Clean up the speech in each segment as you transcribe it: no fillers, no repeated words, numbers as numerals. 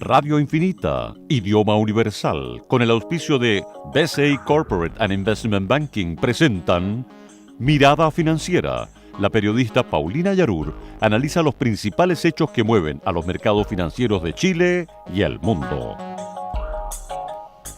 Radio Infinita, idioma universal, con el auspicio de BCI Corporate and Investment Banking, presentan Mirada Financiera. La periodista Paulina Yarur analiza los principales hechos que mueven a los mercados financieros de Chile y el mundo.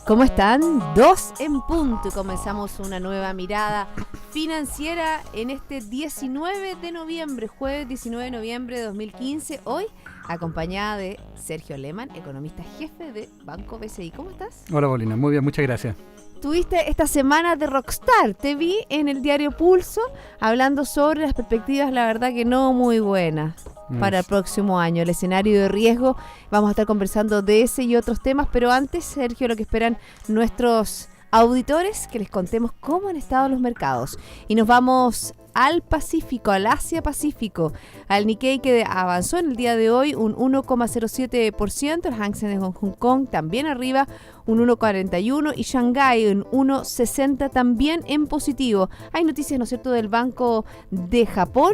¿Cómo están? 2 en punto y comenzamos una nueva mirada financiera en este 19 de noviembre, jueves 19 de noviembre de 2015, hoy acompañada de Sergio Lehmann, economista jefe de Banco BCI. ¿Cómo estás? Hola Paulina, muy bien, muchas gracias. Tuviste esta semana de Rockstar, te vi en el diario Pulso hablando sobre las perspectivas, la verdad que no muy buenas para el próximo año, el escenario de riesgo. Vamos a estar conversando de ese y otros temas, pero antes, Sergio, lo que esperan nuestros auditores, que les contemos cómo han estado los mercados. Y nos vamos al Pacífico, al Asia-Pacífico, al Nikkei, que avanzó en el día de hoy un 1,07%, el Hang Seng de Hong Kong también arriba, un 1,41%, y Shanghái en 1,60 también en positivo. Hay noticias, ¿no es cierto?, del Banco de Japón,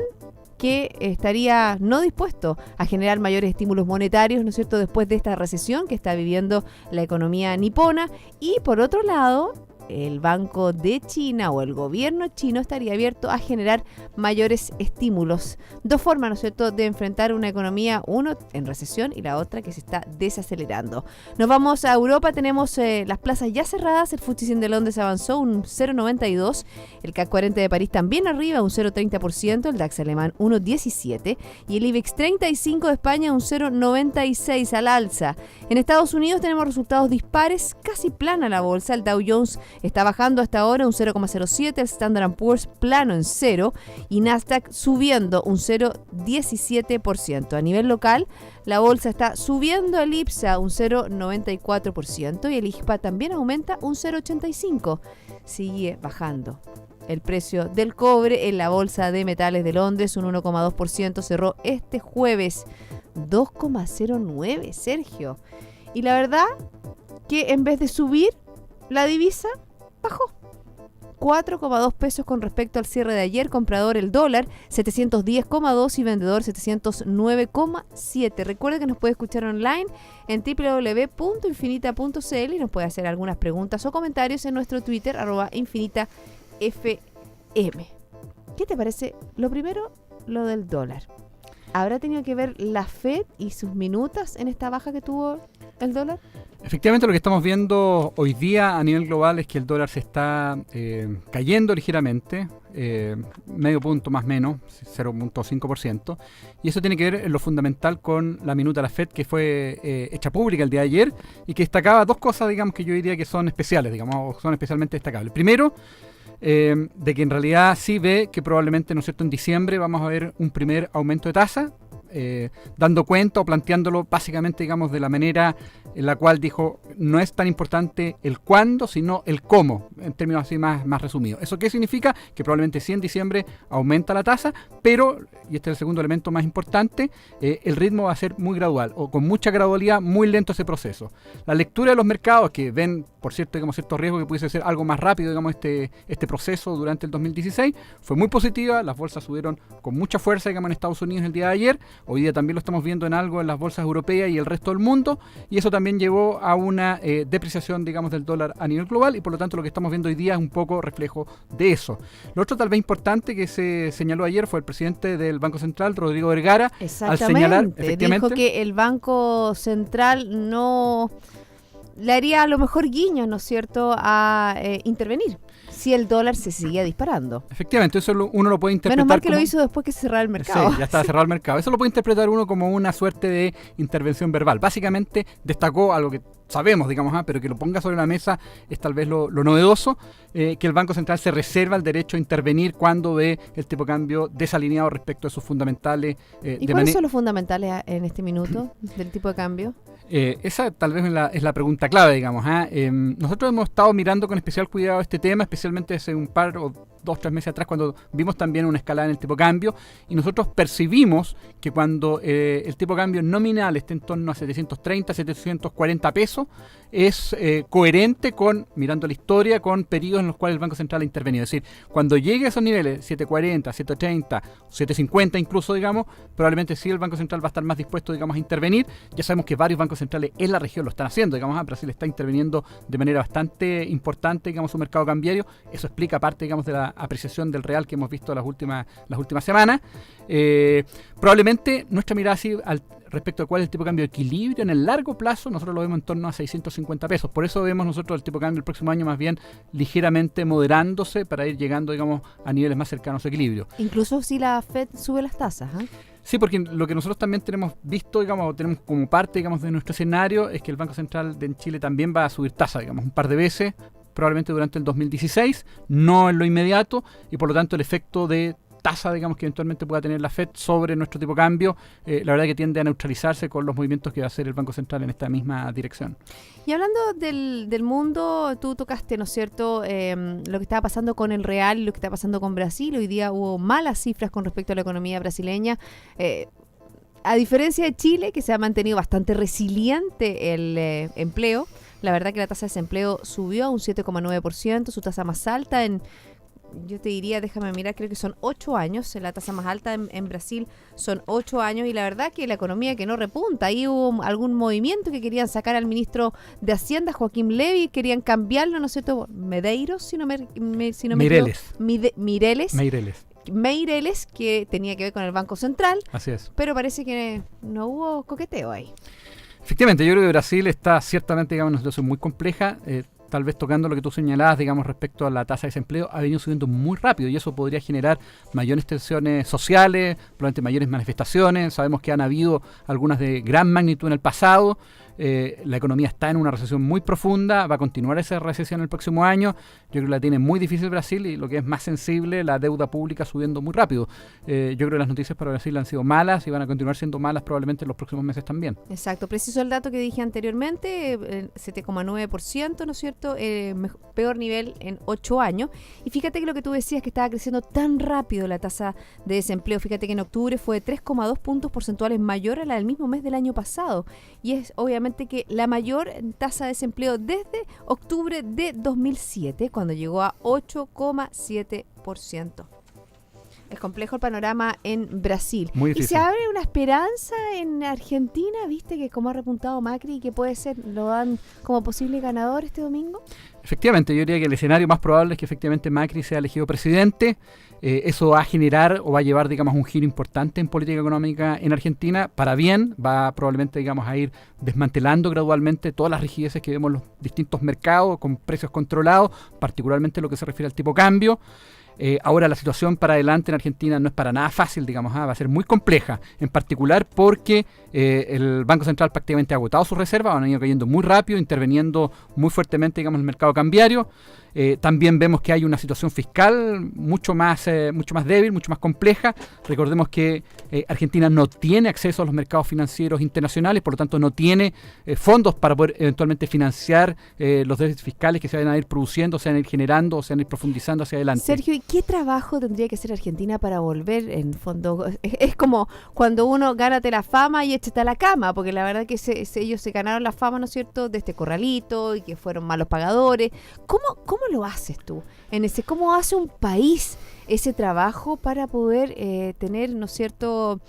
que estaría no dispuesto a generar mayores estímulos monetarios, ¿no es cierto?, después de esta recesión que está viviendo la economía nipona. Y por otro lado, el Banco de China o el gobierno chino estaría abierto a generar mayores estímulos. Dos formas, ¿no es cierto?, de enfrentar una economía, uno en recesión y la otra que se está desacelerando. Nos vamos a Europa, tenemos las plazas ya cerradas, el FTSE 100 de Londres avanzó un 0,92%, el CAC 40 de París también arriba un 0,30%, el DAX alemán 1,17% y el IBEX 35 de España un 0,96% al alza. En Estados Unidos tenemos resultados dispares, casi plana la bolsa, el Dow Jones está bajando hasta ahora un 0,07%, el Standard & Poor's plano en 0% y Nasdaq subiendo un 0,17%. A nivel local, la bolsa está subiendo, el IPSA un 0,94% y el IJPA también aumenta un 0,85%. Sigue bajando el precio del cobre en la Bolsa de Metales de Londres, un 1,2%, cerró este jueves 2,09%, Sergio. Y la verdad que en vez de subir, la divisa bajó 4,2 pesos con respecto al cierre de ayer. Comprador el dólar 710,2 y vendedor 709,7. Recuerda que nos puede escuchar online en www.infinita.cl y nos puede hacer algunas preguntas o comentarios en nuestro Twitter @infinitafm. ¿Qué te parece? Lo primero, lo del dólar. ¿Habrá tenido que ver la Fed y sus minutas en esta baja que tuvo el dólar? Efectivamente, lo que estamos viendo hoy día a nivel global es que el dólar se está cayendo ligeramente, medio punto más o menos, 0,5%, y eso tiene que ver en lo fundamental con la minuta de la Fed, que fue hecha pública el día de ayer y que destacaba dos cosas, digamos, que yo diría que son especiales, digamos, o son especialmente destacables. Primero, de que en realidad sí ve que probablemente, ¿no es cierto?, en diciembre vamos a ver un primer aumento de tasa, dando cuenta o planteándolo básicamente, digamos, de la manera en la cual dijo, no es tan importante el cuándo, sino el cómo, en términos así más resumidos. ¿Eso qué significa? Que probablemente sí en diciembre aumenta la tasa, pero, y este es el segundo elemento más importante, el ritmo va a ser muy gradual, o con mucha gradualidad, muy lento ese proceso. La lectura de los mercados, que ven, por cierto, digamos, cierto riesgo que pudiese ser algo más rápido, digamos, este proceso durante el 2016, fue muy positiva. Las bolsas subieron con mucha fuerza, digamos, en Estados Unidos el día de ayer. Hoy día también lo estamos viendo en algo en las bolsas europeas y el resto del mundo, y eso también llevó a una depreciación, digamos, del dólar a nivel global, y por lo tanto lo que estamos viendo hoy día es un poco reflejo de eso. Lo otro tal vez importante que se señaló ayer fue el presidente del Banco Central, Rodrigo Vergara, al señalar, efectivamente, dijo que el Banco Central no le haría a lo mejor guiños, ¿no es cierto?, a intervenir si el dólar se seguía disparando. Efectivamente, eso uno lo puede interpretar. Menos mal que como... lo hizo después que cerrara el mercado. Sí, ya estaba cerrado el mercado. Eso lo puede interpretar uno como una suerte de intervención verbal. Básicamente destacó algo que sabemos, digamos, pero que lo ponga sobre la mesa es tal vez lo novedoso, que el Banco Central se reserva el derecho a intervenir cuando ve el tipo de cambio desalineado respecto a sus fundamentales. ¿Y cuáles son los fundamentales en este minuto del tipo de cambio? Esa tal vez es la pregunta clave, digamos. Nosotros hemos estado mirando con especial cuidado este tema, especialmente hace un par o 2-3 meses atrás, cuando vimos también una escalada en el tipo de cambio, y nosotros percibimos que cuando el tipo de cambio nominal esté en torno a 730, 740 pesos, es coherente con, mirando la historia, con periodos en los cuales el Banco Central ha intervenido. Es decir, cuando llegue a esos niveles, 740, 730, 750 incluso, digamos, probablemente sí el Banco Central va a estar más dispuesto, digamos, a intervenir. Ya sabemos que varios bancos centrales en la región lo están haciendo, digamos, Brasil está interviniendo de manera bastante importante, digamos, su mercado cambiario. Eso explica parte, digamos, de la apreciación del real que hemos visto las últimas semanas. Probablemente nuestra mirada así respecto a cuál es el tipo de cambio de equilibrio en el largo plazo, nosotros lo vemos en torno a 650 pesos. Por eso vemos nosotros el tipo de cambio el próximo año más bien ligeramente moderándose para ir llegando, digamos, a niveles más cercanos a equilibrio. Incluso si la Fed sube las tasas, ¿eh? Sí, porque lo que nosotros también tenemos visto, digamos, tenemos como parte, digamos, de nuestro escenario, es que el Banco Central de Chile también va a subir tasa, digamos, un par de veces, probablemente durante el 2016, no en lo inmediato, y por lo tanto el efecto de tasa, digamos, que eventualmente pueda tener la Fed sobre nuestro tipo de cambio, la verdad que tiende a neutralizarse con los movimientos que va a hacer el Banco Central en esta misma dirección. Y hablando del mundo, tú tocaste, ¿no es cierto?, lo que estaba pasando con el real y lo que está pasando con Brasil. Hoy día hubo malas cifras con respecto a la economía brasileña. A diferencia de Chile, que se ha mantenido bastante resiliente el empleo, la verdad que la tasa de desempleo subió a un 7,9%, su tasa más alta yo te diría, déjame mirar, creo que son 8 años, la tasa más alta en Brasil son 8 años, y la verdad que la economía que no repunta. Ahí hubo algún movimiento que querían sacar al ministro de Hacienda, Joaquín Levy, querían cambiarlo, ¿no es cierto? Medeiros, si no me Meireles. Meireles, que tenía que ver con el Banco Central. Así es. Pero parece que no hubo coqueteo ahí. Efectivamente, yo creo que Brasil está ciertamente, digamos, en una situación muy compleja. Tal vez tocando lo que tú señalabas, digamos, respecto a la tasa de desempleo, ha venido subiendo muy rápido y eso podría generar mayores tensiones sociales, probablemente mayores manifestaciones. Sabemos que han habido algunas de gran magnitud en el pasado. La economía está en una recesión muy profunda, va a continuar esa recesión el próximo año. Yo creo que la tiene muy difícil Brasil, y lo que es más sensible, la deuda pública subiendo muy rápido. Yo creo que las noticias para Brasil han sido malas y van a continuar siendo malas probablemente en los próximos meses también. Exacto, preciso el dato que dije anteriormente, 7,9%, ¿no es cierto? Peor nivel en 8 años. Y fíjate que lo que tú decías, que estaba creciendo tan rápido la tasa de desempleo, fíjate que en octubre fue 3,2 puntos porcentuales mayor a la del mismo mes del año pasado. Y es obviamente que la mayor tasa de desempleo desde octubre de 2007, cuando llegó a 8,7%. Es complejo el panorama en Brasil. Muy difícil. Y se abre una esperanza en Argentina, viste que como ha repuntado Macri y que puede ser, lo dan como posible ganador este domingo. Efectivamente, yo diría que el escenario más probable es que efectivamente Macri sea elegido presidente. Eso va a generar o va a llevar, digamos, un giro importante en política económica en Argentina. Para bien, va probablemente, digamos, a ir desmantelando gradualmente todas las rigideces que vemos en los distintos mercados con precios controlados, particularmente lo que se refiere al tipo de cambio. Ahora la situación para adelante en Argentina no es para nada fácil, digamos, va a ser muy compleja, en particular porque el Banco Central prácticamente ha agotado sus reservas, han ido cayendo muy rápido, interviniendo muy fuertemente, digamos, en el mercado cambiario. También vemos que hay una situación fiscal mucho más débil, mucho más compleja. Recordemos que Argentina no tiene acceso a los mercados financieros internacionales, por lo tanto no tiene fondos para poder eventualmente financiar los déficits fiscales que se van a ir produciendo, se van a ir generando, o se van a ir profundizando hacia adelante. Sergio, ¿y qué trabajo tendría que hacer Argentina para volver, en fondo? Es como cuando uno gánate la fama y échate a la cama, porque la verdad que ellos se ganaron la fama, ¿no es cierto?, de este corralito y que fueron malos pagadores. ¿Cómo lo haces tú? ¿Cómo hace un país ese trabajo para poder tener, ¿no es cierto?,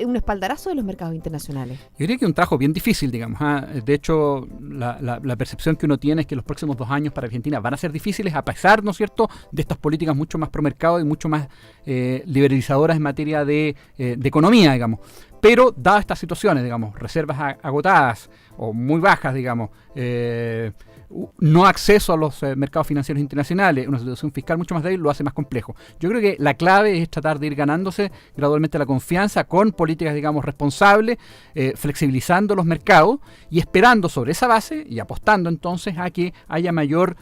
un espaldarazo de los mercados internacionales? Yo diría que es un trabajo bien difícil, digamos. De hecho, la percepción que uno tiene es que los próximos 2 años para Argentina van a ser difíciles, a pesar, ¿no es cierto?, de estas políticas mucho más pro mercado y mucho más liberalizadoras en materia de economía, digamos. Pero, dadas estas situaciones, digamos, reservas agotadas o muy bajas, digamos, no acceso a los mercados financieros internacionales, una situación fiscal mucho más débil, lo hace más complejo. Yo creo que la clave es tratar de ir ganándose gradualmente la confianza con políticas, digamos, responsables, flexibilizando los mercados y esperando sobre esa base y apostando entonces a que haya mayor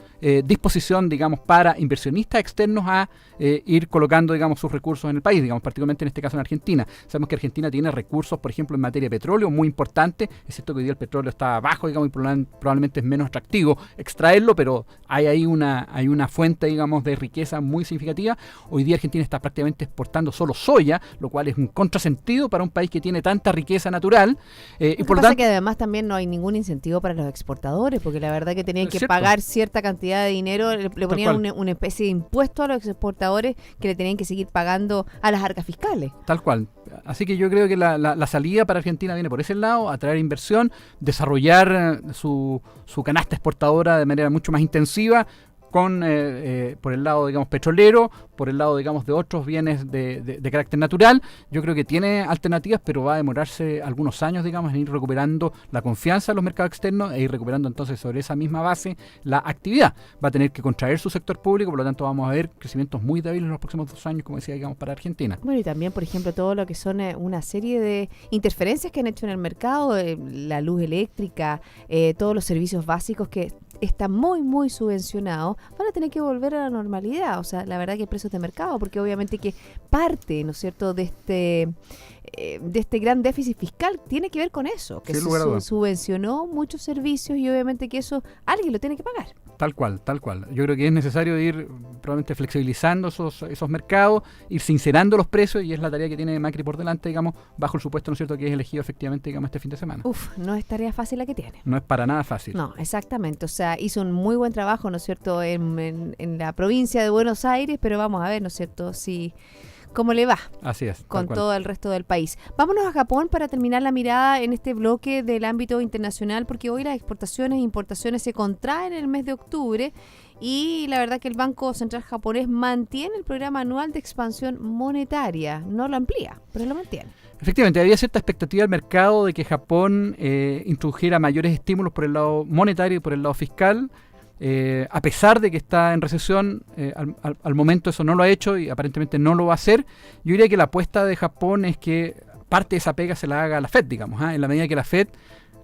disposición, digamos, para inversionistas externos a ir colocando, digamos, digamos, sus recursos en el país, digamos, particularmente en este caso en Argentina. Sabemos que Argentina tiene recursos, por ejemplo, en materia de petróleo muy importantes. Es cierto que hoy día el petróleo está bajo, digamos, y probablemente es menos atractivo extraerlo, pero hay ahí una fuente, digamos, de riqueza muy significativa. Hoy día Argentina está prácticamente exportando solo soya, lo cual es un contrasentido para un país que tiene tanta riqueza natural. Y por lo tanto, que además también no hay ningún incentivo para los exportadores, porque la verdad que tenían que pagar cierta cantidad de dinero, le ponían una especie de impuesto a los exportadores que le tenían que seguir pagando a las arcas fiscales. Tal cual. Así que yo creo que la salida para Argentina viene por ese lado, atraer inversión, desarrollar su canasta exportadora de manera mucho más intensiva, por el lado, digamos, petrolero, por el lado, digamos, de otros bienes de carácter natural. Yo creo que tiene alternativas, pero va a demorarse algunos años, digamos, en ir recuperando la confianza de los mercados externos e ir recuperando entonces sobre esa misma base la actividad. Va a tener que contraer su sector público, por lo tanto vamos a ver crecimientos muy débiles en los próximos 2 años, como decía, digamos, para Argentina. Bueno, y también, por ejemplo, todo lo que son una serie de interferencias que han hecho en el mercado, la luz eléctrica, todos los servicios básicos que están muy, muy subvencionados, van a tener que volver a la normalidad. O sea, la verdad que precios de mercado, porque obviamente que parte, ¿no es cierto?, de este gran déficit fiscal tiene que ver con eso, que se subvencionó muchos servicios y obviamente que eso alguien lo tiene que pagar. Tal cual, tal cual. Yo creo que es necesario ir probablemente flexibilizando esos mercados, ir sincerando los precios, y es la tarea que tiene Macri por delante, digamos, bajo el supuesto, ¿no es cierto?, que es elegido efectivamente, digamos, este fin de semana. No es tarea fácil la que tiene. No es para nada fácil. No, exactamente. O sea, hizo un muy buen trabajo, ¿no es cierto?, en la provincia de Buenos Aires, pero vamos a ver, ¿no es cierto?, si cómo le va. Así es. Con todo el resto del país. Vámonos a Japón para terminar la mirada en este bloque del ámbito internacional, porque hoy las exportaciones e importaciones se contraen en el mes de octubre y la verdad que el Banco Central japonés mantiene el programa anual de expansión monetaria. No lo amplía, pero lo mantiene. Efectivamente, había cierta expectativa del mercado de que Japón introdujera mayores estímulos por el lado monetario y por el lado fiscal. A pesar de que está en recesión, al momento eso no lo ha hecho y aparentemente no lo va a hacer. Yo diría que la apuesta de Japón es que parte de esa pega se la haga la Fed, digamos, en la medida que la Fed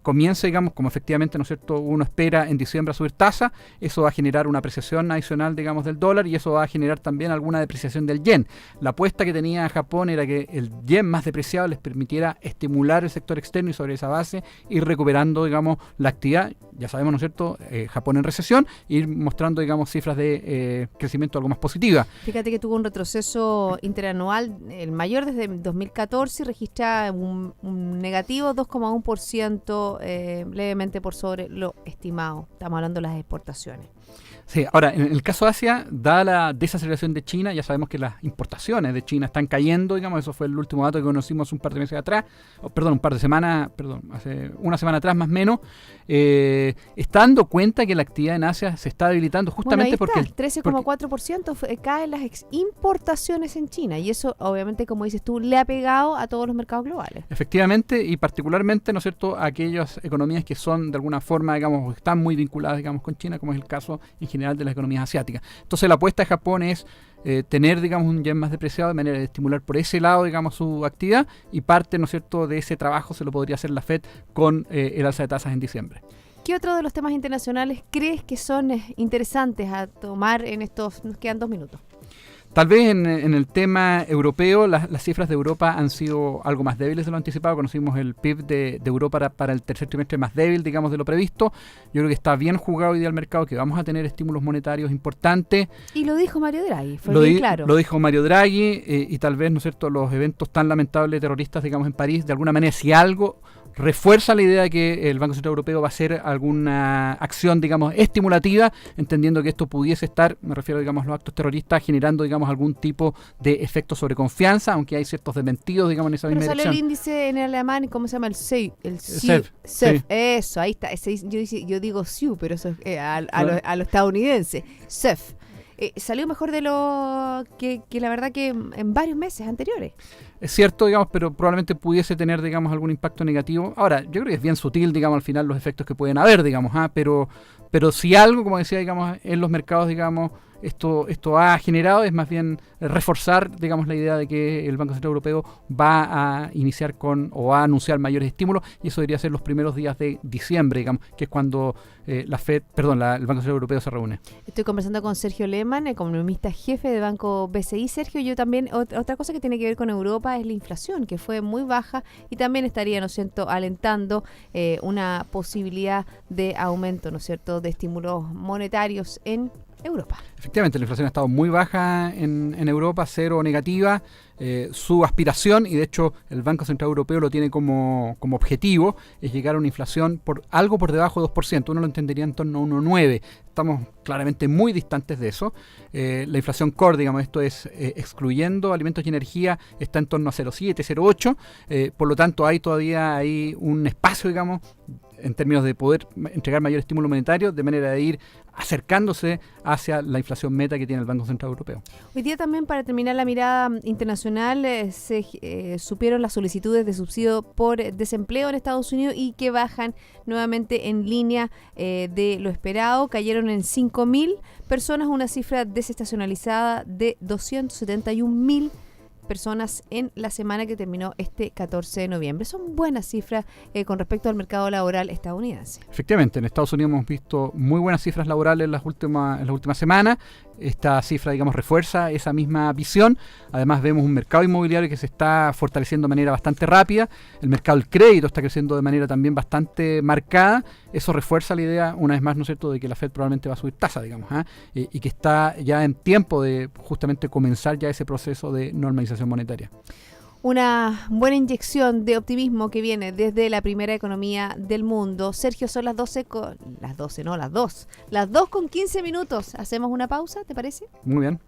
comience, digamos, como efectivamente, ¿no es cierto?, uno espera en diciembre a subir tasa, eso va a generar una apreciación adicional, digamos, del dólar, y eso va a generar también alguna depreciación del yen. La apuesta que tenía Japón era que el yen más depreciado les permitiera estimular el sector externo y sobre esa base ir recuperando, digamos, la actividad. Ya sabemos, ¿no es cierto?, Japón en recesión, ir mostrando, digamos, cifras de crecimiento algo más positivas. Fíjate que tuvo un retroceso interanual, el mayor desde 2014, y registra un negativo 2,1%, levemente por sobre lo estimado. Estamos hablando de las exportaciones. Sí, ahora, en el caso de Asia, dada la desaceleración de China, ya sabemos que las importaciones de China están cayendo, digamos, eso fue el último dato que conocimos un par de meses atrás, hace una semana atrás más o menos, está dando cuenta que la actividad en Asia se está debilitando justamente porque... el 13,4% caen las importaciones en China, y eso obviamente, como dices tú, le ha pegado a todos los mercados globales. Efectivamente, y particularmente, ¿no es cierto?, a aquellas economías que son de alguna forma, digamos, están muy vinculadas, digamos, con China, como es el caso en general de las economías asiáticas. Entonces la apuesta de Japón es tener, digamos, un yen más depreciado de manera de estimular por ese lado, digamos, su actividad, y parte, ¿no es cierto?, de ese trabajo se lo podría hacer la Fed con el alza de tasas en diciembre. ¿Qué otro de los temas internacionales crees que son interesantes a tomar en estos, nos quedan 2 minutos? Tal vez en el tema europeo, las cifras de Europa han sido algo más débiles de lo anticipado. Conocimos el PIB de Europa para el tercer trimestre más débil, digamos, de lo previsto. Yo creo que está bien jugado hoy día el mercado, que vamos a tener estímulos monetarios importantes. Y lo dijo Mario Draghi, fue bien claro. Lo dijo Mario Draghi, y tal vez, ¿no es cierto?, los eventos tan lamentables terroristas, digamos, en París, de alguna manera, si algo refuerza la idea de que el Banco Central Europeo va a hacer alguna acción, digamos, estimulativa, entendiendo que esto pudiese estar, me refiero, digamos, a los actos terroristas, generando, digamos, algún tipo de efecto sobre confianza, aunque hay ciertos desmentidos, digamos, en esa misma dirección. Pero salió el índice en alemán, ¿cómo se llama? El SEF. Sí. Eso, ahí está. Yo digo SIU, pero eso es a lo estadounidense. SEF. Salió mejor de lo que la verdad que en varios meses anteriores. Es cierto, digamos, pero probablemente pudiese tener, digamos, algún impacto negativo. Ahora, yo creo que es bien sutil, digamos, al final los efectos que pueden haber, digamos, pero si algo, como decía, digamos, en los mercados, digamos, esto ha generado es más bien reforzar, digamos, la idea de que el Banco Central Europeo va a iniciar o va a anunciar mayores estímulos, y eso debería ser los primeros días de diciembre, digamos, que es cuando el Banco Central Europeo se reúne. Estoy conversando con Sergio Lehmann, economista jefe de Banco BCI. Sergio, yo también, otra cosa que tiene que ver con Europa es la inflación, que fue muy baja y también estaría, ¿no es cierto?, alentando una posibilidad de aumento, ¿no es cierto?, de estímulos monetarios en Europa. Efectivamente, la inflación ha estado muy baja en Europa, cero negativa. Su aspiración, y de hecho el Banco Central Europeo lo tiene como objetivo, es llegar a una inflación algo por debajo de 2%. Uno lo entendería en torno a 1,9%. Estamos claramente muy distantes de eso. La inflación core, digamos, esto es excluyendo alimentos y energía, está en torno a 0,7, 0,8. Por lo tanto, hay todavía un espacio, digamos, en términos de poder entregar mayor estímulo monetario, de manera de ir acercándose hacia la inflación meta que tiene el Banco Central Europeo. Hoy día también, para terminar la mirada internacional, se supieron las solicitudes de subsidio por desempleo en Estados Unidos y que bajan nuevamente en línea de lo esperado. Cayeron en 5.000 personas, una cifra desestacionalizada de 271.000 personas en la semana que terminó este 14 de noviembre. Son buenas cifras con respecto al mercado laboral estadounidense. Efectivamente, en Estados Unidos hemos visto muy buenas cifras laborales en las últimas semanas. Esta cifra, digamos, refuerza esa misma visión. Además, vemos un mercado inmobiliario que se está fortaleciendo de manera bastante rápida. El mercado del crédito está creciendo de manera también bastante marcada. Eso refuerza la idea, una vez más, ¿no es cierto?, de que la Fed probablemente va a subir tasa, digamos, y que está ya en tiempo de justamente comenzar ya ese proceso de normalización monetaria. Una buena inyección de optimismo que viene desde la primera economía del mundo. Sergio, son las 2 con 15 minutos. ¿Hacemos una pausa, te parece? Muy bien.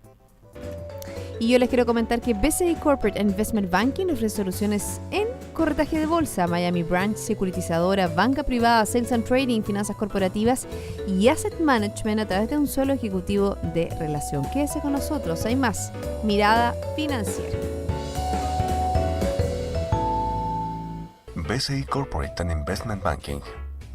Y yo les quiero comentar que BCI Corporate Investment Banking ofrece soluciones en corretaje de bolsa, Miami Branch, securitizadora, banca privada, sales and trading, finanzas corporativas y asset management a través de un solo ejecutivo de relación. Quédese con nosotros, hay más. Mirada Financiera. BCI Corporate and Investment Banking,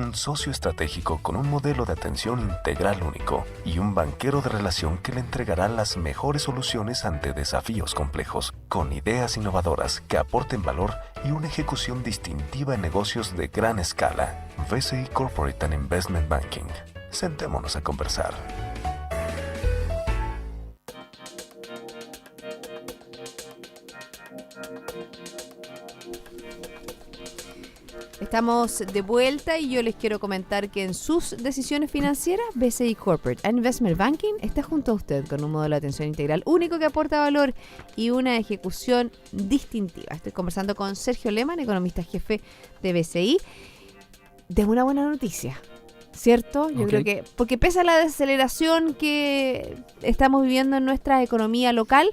un socio estratégico con un modelo de atención integral único y un banquero de relación que le entregará las mejores soluciones ante desafíos complejos, con ideas innovadoras que aporten valor y una ejecución distintiva en negocios de gran escala. BCI Corporate and Investment Banking. Sentémonos a conversar. Estamos de vuelta y yo les quiero comentar que en sus decisiones financieras, BCI Corporate and Investment Banking está junto a usted con un modelo de atención integral único que aporta valor y una ejecución distintiva. Estoy conversando con Sergio Lehmann, economista jefe de BCI, de una buena noticia, ¿cierto? Yo creo que, porque pese a la desaceleración que estamos viviendo en nuestra economía local,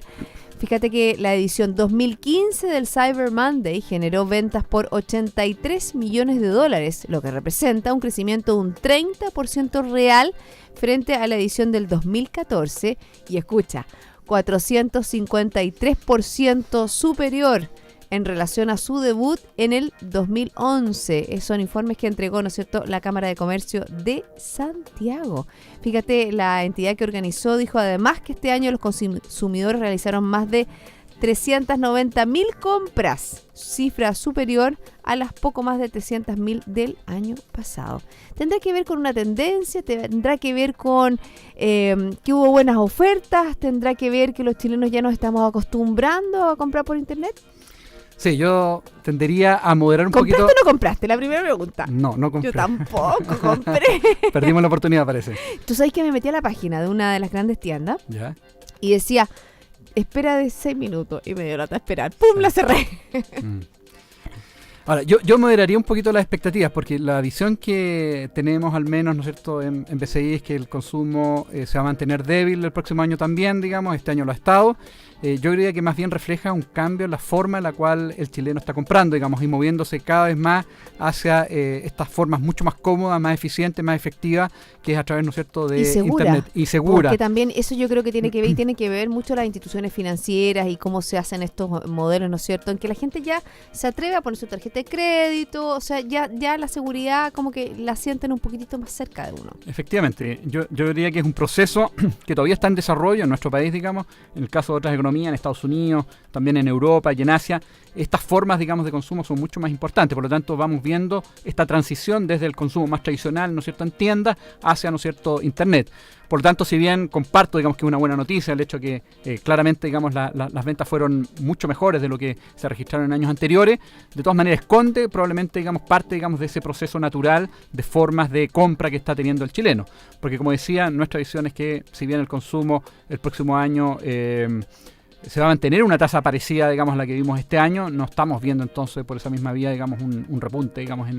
fíjate que la edición 2015 del Cyber Monday generó ventas por $83 millones, lo que representa un crecimiento de un 30% real frente a la edición del 2014 y escucha, 453% superior en relación a su debut en el 2011. Son informes que entregó, ¿no es cierto?, la Cámara de Comercio de Santiago. Fíjate, la entidad que organizó dijo además que este año los consumidores realizaron más de 390.000 compras, cifra superior a las poco más de 300.000 del año pasado. ¿Tendrá que ver con una tendencia? ¿Tendrá que ver con que hubo buenas ofertas? ¿Tendrá que ver que los chilenos ya nos estamos acostumbrando a comprar por internet? Sí, yo tendería a moderar un poquito. ¿Compraste o no compraste? La primera pregunta. No compré. Yo tampoco compré. Perdimos la oportunidad, parece. Tú sabes que me metí a la página de una de las grandes tiendas ¿Ya? y decía, espera de 6 minutos. Y me dio lata esperar. ¡Pum! La cerré. Ahora, yo moderaría un poquito las expectativas, porque la visión que tenemos, al menos, ¿no es cierto?, en BCI es que el consumo se va a mantener débil el próximo año también, digamos. Este año lo ha estado. Yo diría que más bien refleja un cambio en la forma en la cual el chileno está comprando, digamos, y moviéndose cada vez más hacia estas formas mucho más cómodas, más eficientes, más efectivas, que es a través, ¿no es cierto?, de Internet. Y segura. Porque también eso yo creo que tiene que ver mucho las instituciones financieras y cómo se hacen estos modelos, ¿no es cierto?, en que la gente ya se atreve a poner su tarjeta tarjeta de crédito, o sea, ya la seguridad como que la sienten un poquitito más cerca de uno. Efectivamente, yo diría que es un proceso que todavía está en desarrollo en nuestro país, digamos, en el caso de otras economías, en Estados Unidos, también en Europa y en Asia. Estas formas, digamos, de consumo son mucho más importantes, por lo tanto vamos viendo esta transición desde el consumo más tradicional, ¿no es cierto?, en tiendas hacia, ¿no es cierto?, Internet. Por lo tanto, si bien comparto, digamos, que es una buena noticia el hecho que claramente, digamos, las ventas fueron mucho mejores de lo que se registraron en años anteriores, de todas maneras esconde probablemente, digamos, parte, digamos, de ese proceso natural de formas de compra que está teniendo el chileno. Porque, como decía, nuestra visión es que si bien el consumo el próximo año se va a mantener una tasa parecida, digamos, a la que vimos este año, no estamos viendo entonces por esa misma vía, digamos, un repunte, digamos,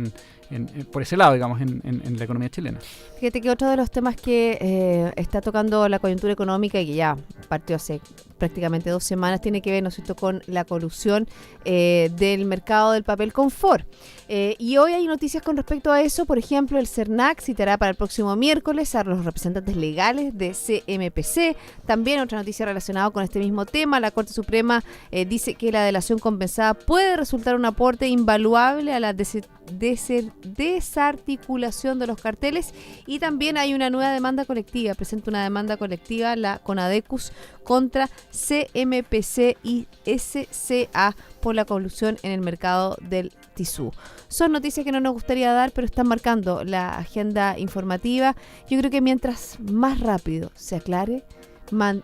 por ese lado, digamos, en la economía chilena. Fíjate que otro de los temas que está tocando la coyuntura económica y que ya partió hace prácticamente 2 semanas tiene que ver, ¿no es cierto?, con la colusión del mercado del papel confort. Y hoy hay noticias con respecto a eso. Por ejemplo, el CERNAC citará para el próximo miércoles a los representantes legales de CMPC. También otra noticia relacionada con este mismo tema. La Corte Suprema dice que la delación compensada puede resultar un aporte invaluable a la desarticulación de los carteles. Y también hay una nueva demanda colectiva. Presenta una demanda colectiva la CONADECUS contra CMPC y SCA por la colusión en el mercado del tisú. Son noticias que no nos gustaría dar, pero están marcando la agenda informativa. Yo creo que mientras más rápido se aclare,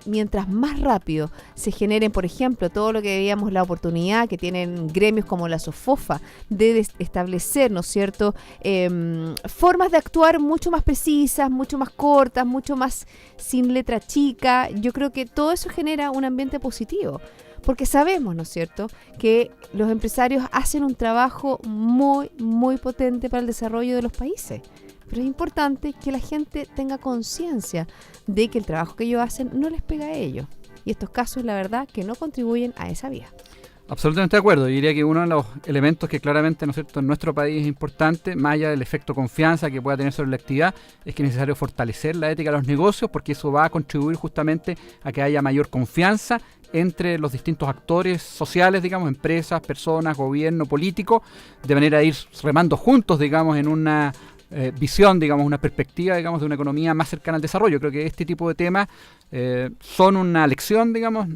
mientras más rápido se generen, por ejemplo, todo lo que veíamos, la oportunidad que tienen gremios como la SOFOFA de establecer, ¿no es cierto?, formas de actuar mucho más precisas, mucho más cortas, mucho más sin letra chica. Yo creo que todo eso genera un ambiente positivo. Porque sabemos, ¿no es cierto?, que los empresarios hacen un trabajo muy, muy potente para el desarrollo de los países. Pero es importante que la gente tenga conciencia de que el trabajo que ellos hacen no les pega a ellos. Y estos casos, la verdad, que no contribuyen a esa vía. Absolutamente de acuerdo. Yo diría que uno de los elementos que claramente, ¿no es cierto?, en nuestro país es importante, más allá del efecto confianza que pueda tener sobre la actividad, es que es necesario fortalecer la ética de los negocios, porque eso va a contribuir justamente a que haya mayor confianza entre los distintos actores sociales, digamos, empresas, personas, gobierno, político, de manera de ir remando juntos, digamos, en una visión, digamos, una perspectiva, digamos, de una economía más cercana al desarrollo. Creo que este tipo de temas son una lección, digamos,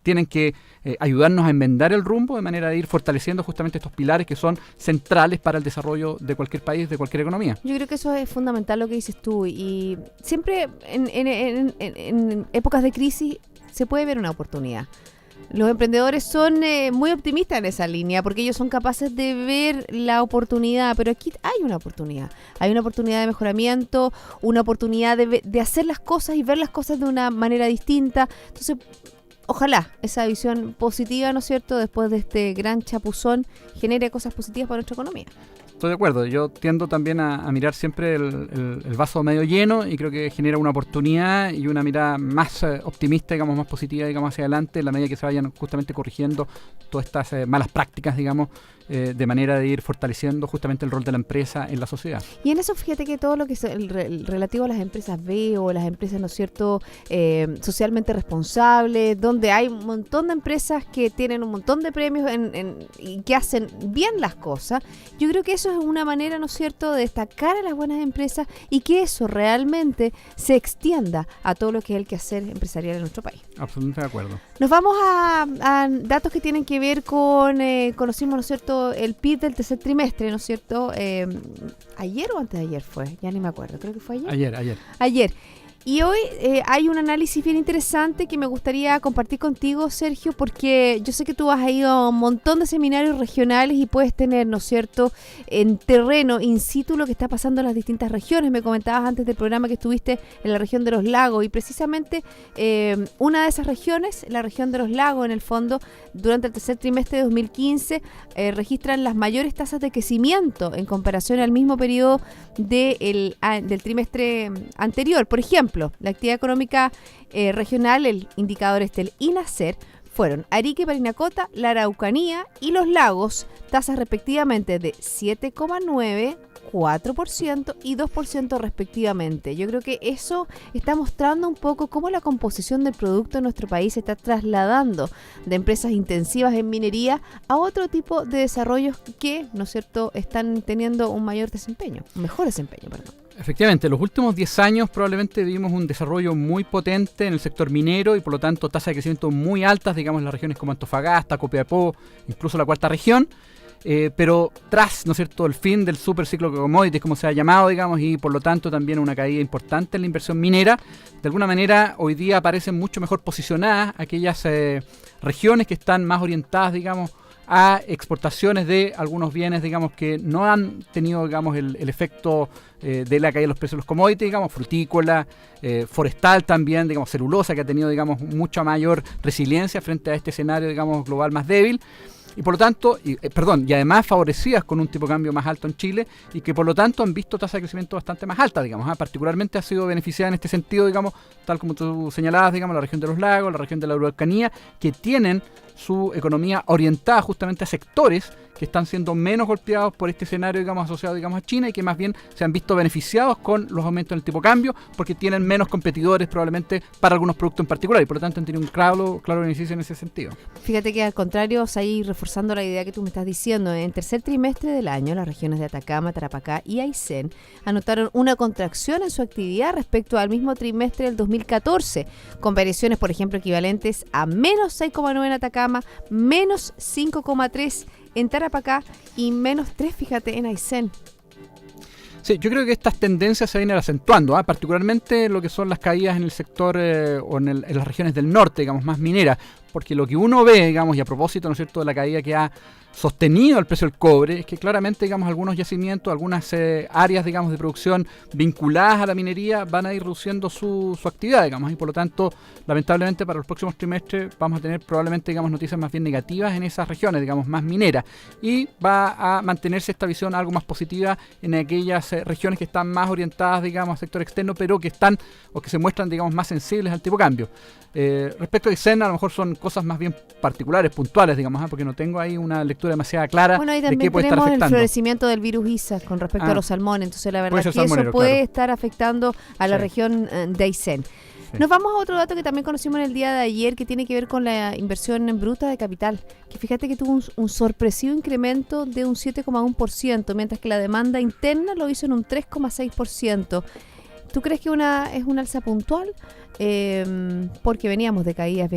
tienen que ayudarnos a enmendar el rumbo de manera de ir fortaleciendo justamente estos pilares que son centrales para el desarrollo de cualquier país, de cualquier economía. Yo creo que eso es fundamental lo que dices tú, y siempre en épocas de crisis se puede ver una oportunidad. Los emprendedores son muy optimistas en esa línea porque ellos son capaces de ver la oportunidad, pero aquí hay una oportunidad. Hay una oportunidad de mejoramiento, una oportunidad de hacer las cosas y ver las cosas de una manera distinta. Entonces, ojalá esa visión positiva, ¿no es cierto?, después de este gran chapuzón, genere cosas positivas para nuestra economía. Estoy de acuerdo, yo tiendo también a mirar siempre el vaso medio lleno y creo que genera una oportunidad y una mirada más optimista, digamos, más positiva, digamos, hacia adelante, en la medida que se vayan justamente corrigiendo todas estas malas prácticas, digamos, de manera de ir fortaleciendo justamente el rol de la empresa en la sociedad. Y en eso fíjate que todo lo que es relativo a las empresas B o las empresas, ¿no es cierto?, socialmente responsables, donde hay un montón de empresas que tienen un montón de premios y que hacen bien las cosas, yo creo que eso es una manera, ¿no es cierto?, de destacar a las buenas empresas y que eso realmente se extienda a todo lo que es el quehacer empresarial en nuestro país. Absolutamente de acuerdo. Nos vamos a datos que tienen que ver con, conocimos, ¿no es cierto?, el PIB del tercer trimestre, ¿no es cierto? ¿Ayer o antes de ayer fue? Ya ni me acuerdo, creo que fue ayer. Ayer. Y hoy hay un análisis bien interesante que me gustaría compartir contigo, Sergio, porque yo sé que tú has ido a un montón de seminarios regionales y puedes tener, ¿no es cierto?, en terreno, in situ, lo que está pasando en las distintas regiones. Me comentabas antes del programa que estuviste en la región de los lagos y precisamente una de esas regiones, la región de los lagos, en el fondo, durante el tercer trimestre de 2015, registran las mayores tasas de crecimiento en comparación al mismo periodo del trimestre anterior. Por ejemplo, la actividad económica regional, el indicador del INACER, fueron Arica y Parinacota, la Araucanía y los lagos, tasas respectivamente de 7,9%, 4% y 2% respectivamente. Yo creo que eso está mostrando un poco cómo la composición del producto en nuestro país se está trasladando de empresas intensivas en minería a otro tipo de desarrollos que, ¿no es cierto?, están teniendo un mejor desempeño, perdón. Efectivamente, en los últimos 10 años probablemente vimos un desarrollo muy potente en el sector minero y por lo tanto tasas de crecimiento muy altas, digamos, en las regiones como Antofagasta, Copiapó, incluso la cuarta región. Pero tras, ¿no es cierto?, el fin del super ciclo de commodities, como se ha llamado, digamos, y por lo tanto también una caída importante en la inversión minera, de alguna manera hoy día aparecen mucho mejor posicionadas aquellas regiones que están más orientadas, digamos, a exportaciones de algunos bienes, digamos, que no han tenido, digamos, el efecto de la caída de los precios de los commodities, digamos, frutícola, forestal también, digamos, celulosa, que ha tenido, digamos, mucha mayor resiliencia frente a este escenario, digamos, global más débil. Y por lo tanto, y además favorecidas con un tipo de cambio más alto en Chile y que por lo tanto han visto tasas de crecimiento bastante más altas, digamos, particularmente ha sido beneficiada en este sentido, digamos, tal como tú señalabas, digamos, la región de los lagos, la región de la Araucanía, que tienen su economía orientada justamente a sectores que están siendo menos golpeados por este escenario, digamos, asociado, digamos, a China y que más bien se han visto beneficiados con los aumentos en el tipo de cambio porque tienen menos competidores probablemente para algunos productos en particular y por lo tanto han tenido un claro beneficio en ese sentido. Fíjate que al contrario, ahí reforzando la idea que tú me estás diciendo, en el tercer trimestre del año las regiones de Atacama, Tarapacá y Aysén anotaron una contracción en su actividad respecto al mismo trimestre del 2014, con variaciones, por ejemplo, equivalentes a menos 6,9 en Atacama, menos 5,3 en Tarapacá y menos 3, fíjate, en Aysén. Sí, yo creo que estas tendencias se vienen acentuando, particularmente lo que son las caídas en el sector o en las regiones del norte, digamos, más mineras, porque lo que uno ve, digamos, y a propósito, ¿no es cierto?, de la caída que ha sostenido el precio del cobre, es que claramente, digamos, algunos yacimientos, algunas áreas, digamos, de producción vinculadas a la minería van a ir reduciendo su actividad, digamos, y por lo tanto, lamentablemente para los próximos trimestres vamos a tener probablemente, digamos, noticias más bien negativas en esas regiones, digamos, más mineras, y va a mantenerse esta visión algo más positiva en aquellas regiones que están más orientadas, digamos, al sector externo, pero que están o que se muestran, digamos, más sensibles al tipo de cambio. Respecto a Aysén, a lo mejor son cosas más bien particulares, puntuales, digamos, porque no tengo ahí una lectura demasiado clara de qué puede estar afectando. El florecimiento del virus ISA con respecto a los salmones, entonces la verdad es que eso puede estar afectando a la región de Aysén. Sí. Nos vamos a otro dato que también conocimos en el día de ayer, que tiene que ver con la inversión en bruta de capital, que fíjate que tuvo un sorpresivo incremento de un 7,1%, mientras que la demanda interna lo hizo en un 3,6%. ¿Tú crees que es una alza puntual? Porque veníamos de caídas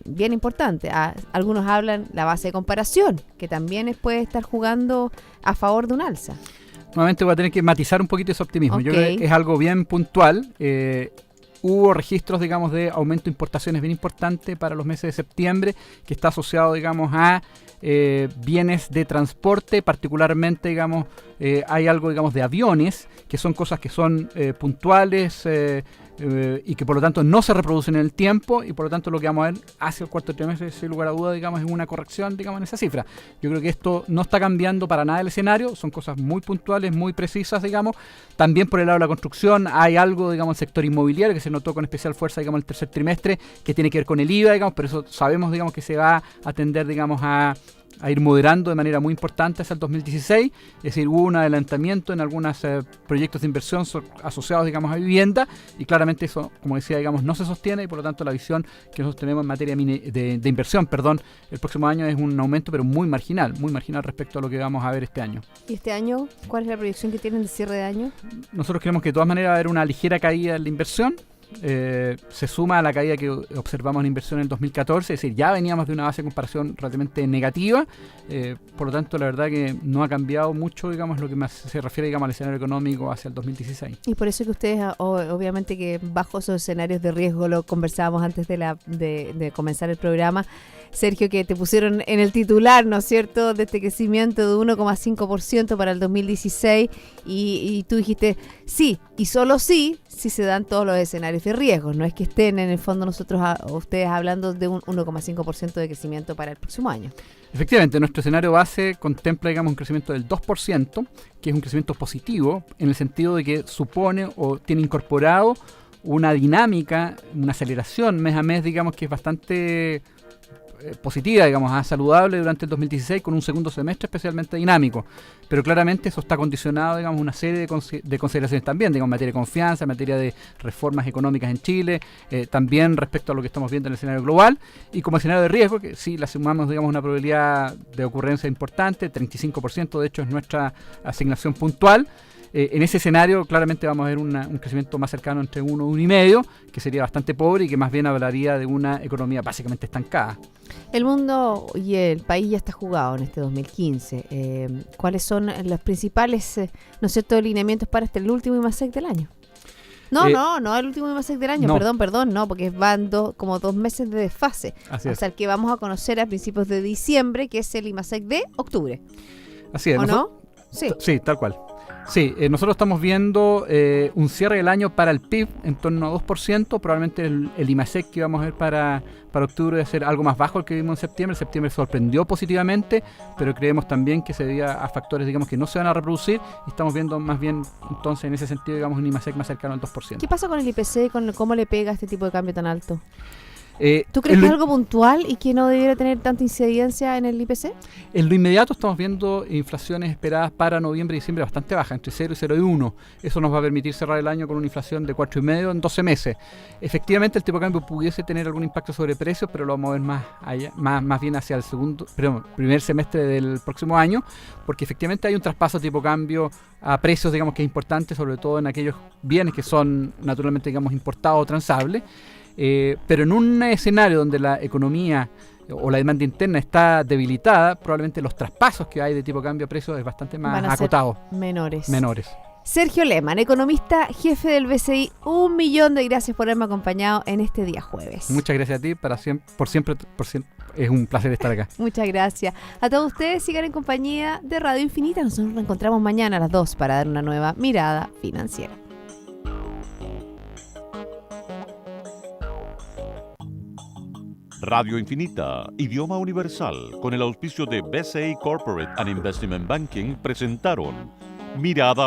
bien importantes. Algunos hablan la base de comparación, que también puede estar jugando a favor de un alza. Nuevamente voy a tener que matizar un poquito ese optimismo. Okay. Yo creo que es algo bien puntual. Hubo registros, digamos, de aumento de importaciones bien importante para los meses de septiembre, que está asociado, digamos, a bienes de transporte, particularmente, digamos, hay algo, digamos, de aviones, que son cosas que son puntuales y que por lo tanto no se reproducen en el tiempo y por lo tanto lo que vamos a ver hacia el cuarto trimestre, sin lugar a duda, digamos, es una corrección, digamos, en esa cifra. Yo creo que esto no está cambiando para nada el escenario, son cosas muy puntuales, muy precisas, digamos. También por el lado de la construcción hay algo, digamos, en el sector inmobiliario que se notó con especial fuerza, digamos, el tercer trimestre, que tiene que ver con el IVA, digamos, pero eso sabemos, digamos, que se va a tender, digamos, a ir moderando de manera muy importante hacia el 2016, es decir, hubo un adelantamiento en algunos proyectos de inversión asociados, digamos, a vivienda, y claramente eso, como decía, digamos, no se sostiene, y por lo tanto la visión que nosotros tenemos en materia de inversión, el próximo año es un aumento, pero muy marginal respecto a lo que vamos a ver este año. ¿Y este año cuál es la proyección que tienen de cierre de año? Nosotros creemos que de todas maneras va a haber una ligera caída en la inversión. Se suma a la caída que observamos en inversión en el 2014, es decir, ya veníamos de una base de comparación relativamente negativa, por lo tanto la verdad que no ha cambiado mucho, digamos, lo que más se refiere, digamos, al escenario económico hacia el 2016. Y por eso que ustedes, obviamente que bajo esos escenarios de riesgo, lo conversábamos antes de comenzar el programa, Sergio, que te pusieron en el titular, ¿no es cierto?, de este crecimiento de 1,5% para el 2016 y tú dijiste sí, y solo sí, si se dan todos los escenarios de riesgo. No es que estén en el fondo ustedes hablando de un 1,5% de crecimiento para el próximo año. Efectivamente, nuestro escenario base contempla, digamos, un crecimiento del 2%, que es un crecimiento positivo, en el sentido de que supone o tiene incorporado una dinámica, una aceleración mes a mes, digamos, que es bastante positiva, digamos, saludable durante el 2016, con un segundo semestre especialmente dinámico. Pero claramente eso está condicionado, digamos, a una serie de consideraciones también, digamos, en materia de confianza, en materia de reformas económicas en Chile, también respecto a lo que estamos viendo en el escenario global, y como escenario de riesgo, que sí le sumamos, digamos, una probabilidad de ocurrencia importante, 35% de hecho es nuestra asignación puntual. En ese escenario claramente vamos a ver un crecimiento más cercano entre 1 y 1,5, que sería bastante pobre y que más bien hablaría de una economía básicamente estancada. El mundo y el país ya está jugado en este 2015. ¿Cuáles son los principales, ¿no es cierto?, lineamientos para el último IMASEC del año? No el último IMASEC del año, no. perdón, no, porque van como 2 meses de desfase. Así hasta es. el que vamos a conocer a principios de diciembre, que es el IMASEC de octubre. Así es. ¿O no? Sí. Sí, tal cual. Sí, nosotros estamos viendo un cierre del año para el PIB en torno a 2%. Probablemente el IMASEC que vamos a ver para octubre debe ser algo más bajo el que vimos en septiembre. En septiembre sorprendió positivamente, pero creemos también que se debía a factores, digamos, que no se van a reproducir. Y estamos viendo más bien, entonces, en ese sentido, digamos, un IMASEC más cercano al 2%. ¿Qué pasa con el IPC, con cómo le pega este tipo de cambio tan alto? ¿Tú crees En que es lo- algo puntual y que no debiera tener tanta incidencia en el IPC? En lo inmediato estamos viendo inflaciones esperadas para noviembre y diciembre bastante bajas, entre 0 y 0,1. Eso nos va a permitir cerrar el año con una inflación de 4,5 en 12 meses. Efectivamente, el tipo de cambio pudiese tener algún impacto sobre precios, pero lo vamos a ver más bien hacia el primer semestre del próximo año, porque efectivamente hay un traspaso tipo cambio a precios, digamos, que es importante, sobre todo en aquellos bienes que son naturalmente, digamos, importados o transables. Pero en un escenario donde la economía o la demanda interna está debilitada, probablemente los traspasos que hay de tipo de cambio a precios es bastante más Van a ser acotado, menores. Sergio Lehmann, economista, jefe del BCI, 1.000.000 de gracias por haberme acompañado en este día jueves. Muchas gracias a ti, por siempre, es un placer estar acá. Muchas gracias. A todos ustedes sigan en compañía de Radio Infinita. Nosotros nos encontramos mañana a las 2 para dar una nueva mirada financiera. Radio Infinita, idioma universal, con el auspicio de BCI Corporate and Investment Banking, presentaron Mirada